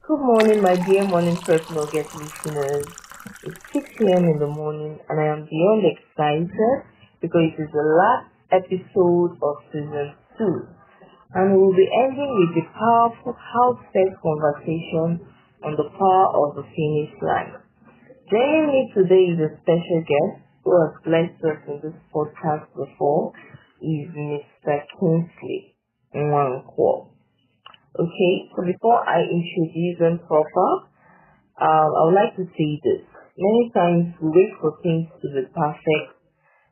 Good morning, my dear morning personal guest listeners. It's 6 a.m. in the morning, and I am beyond excited because it is the last episode of season 2. And we'll be ending with the powerful heartfelt conversation on the power of the finish line. Joining me today is a special guest who has blessed us in this podcast before, is Mr. Kingsley Nwankwo. Okay, so before I introduce them proper, I would like to say this. Many times we wait for things to be perfect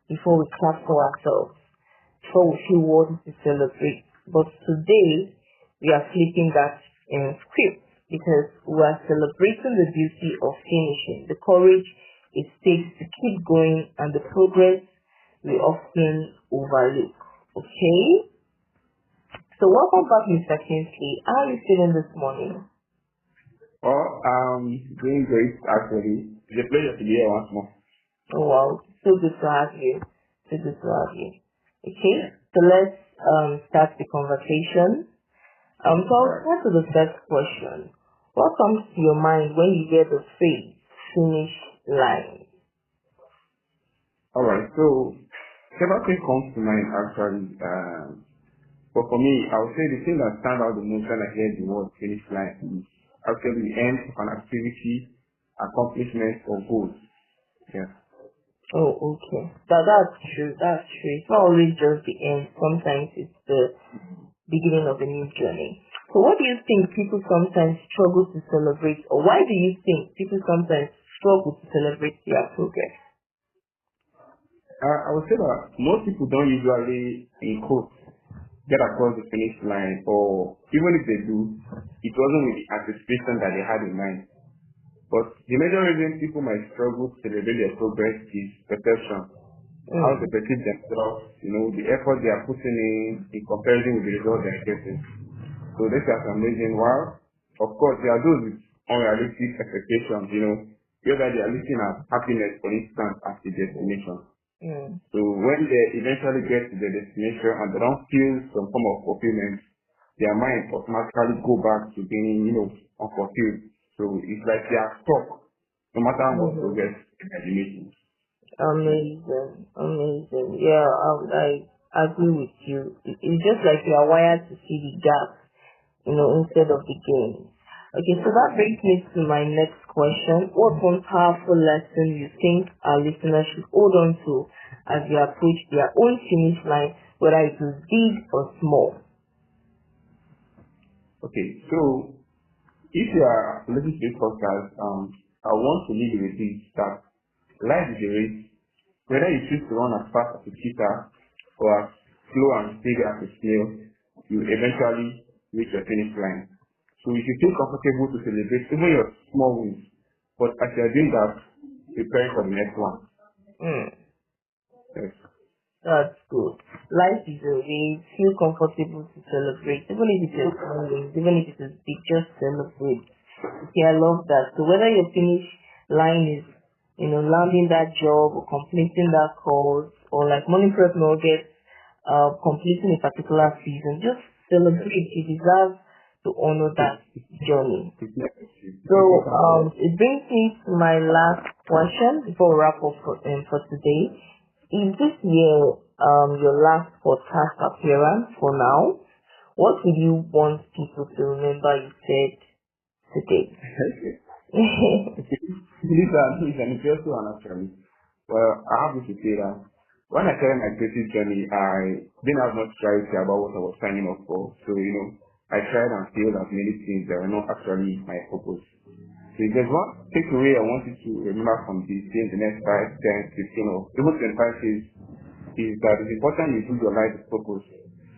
before we clap for ourselves, before we feel worthy to celebrate. But today, we are flipping that script because we are celebrating the beauty of finishing, the courage it takes to keep going, and the progress we often overlook. Okay? So welcome back, Mr. Kingsley. How are you feeling this morning? Doing great actually. It's a pleasure to be here once more. Oh wow, so good to have you. So good to have you. Okay, so let's start the conversation. So I'll start with the first question. What comes to your mind when you hear the phrase finish line? Alright, so several things comes to mind actually. But for me, I would say the thing that stands out the most when I hear the word finish line is actually the end of an activity, accomplishment, or goal. Yeah. Oh, okay. That's true. That's true. It's not always just the end. Sometimes it's the beginning of a new journey. So what do you think people sometimes struggle to celebrate, or why do you think people sometimes struggle to celebrate their progress? I would say that most people don't usually, in quotes, get across the finish line, or even if they do, it wasn't with the anticipation that they had in mind. But the major reason people might struggle to celebrate their progress is perception. How they perceive themselves, the effort they are putting in comparison with the results they are getting. So this is amazing. While, of course, there are those with unrealistic expectations, whether they are looking at happiness, for instance, as the destination. So when they eventually get to the destination and they don't feel some form of fulfillment, their mind automatically go back to being, unfulfilled. So it's like they are stuck, no matter how much progress they are making. Amazing. Yeah, I agree with you. It's just like you are wired to see the gap, instead of the gain. Okay, so that brings me to my next question. What one powerful lesson you think our listeners should hold on to as they approach their own finish line, whether it is big or small? Okay, so if you are listening to this podcast, I want to leave you with this, that life is a race. Whether you choose to run as fast as a cheetah or as slow and steady as a snail, you eventually reach your finish line. So you should feel comfortable to celebrate even your small wins. But as you are doing that, prepare for the next one. Yes. That's good. Life is a race. Feel comfortable to celebrate. Even if it is small wins, even if it is big, just celebrate. Okay, I love that. So whether your finish line is, landing that job or completing that course, or like morning prep nuggets, completing a particular season, just celebrate. You deserve to honor that journey. So it brings me to my last question before we wrap up for today. Is this year your last podcast appearance for now? What would you want people to remember you said today? These are an interesting one actually. Well, I have to say that when I started my creative journey, I didn't have much clarity about what I was signing up for. So, I tried and failed at many things that were not actually my purpose. So if there's one takeaway I want you to remember from this in the next 5, 10, 15, or even 25 years is that it's important you do your life with purpose.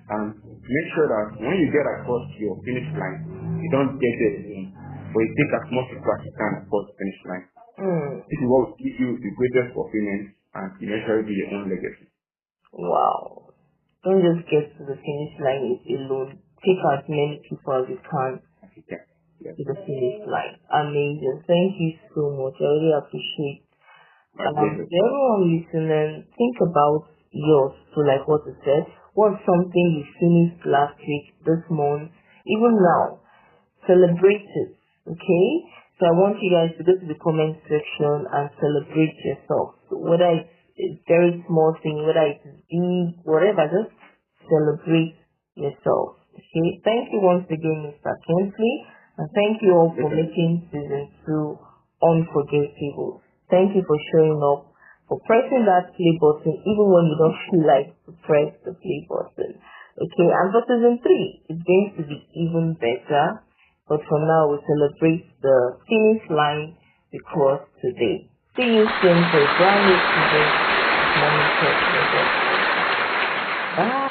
And make sure that when you get across your finish line, you don't get there alone, but you take as much people as you can across the finish line. This is what will give you the greatest fulfillment and eventually be your own legacy. Wow. Don't just get to the finish line alone. Take as many people as you can to the finish line. Amazing. Thank you so much. I really appreciate everyone listening. Think about yours. So like what you said, what's something you finished last week, this month, even now? Celebrate it. Okay? So I want you guys to go to the comment section and celebrate yourself. So whether it's a very small thing, whether it's big, whatever, just celebrate yourself. Okay? Thank you once again, Mr. Kingsley, and thank you all for making season 2 unforgettable. Thank you for showing up, for pressing that play button even when you don't feel like to press the play button. Okay, and for season 3, it's going to be even better. But for now, we celebrate the finish line we crossed today. See you soon for a brand new season of Morning Talk. Bye.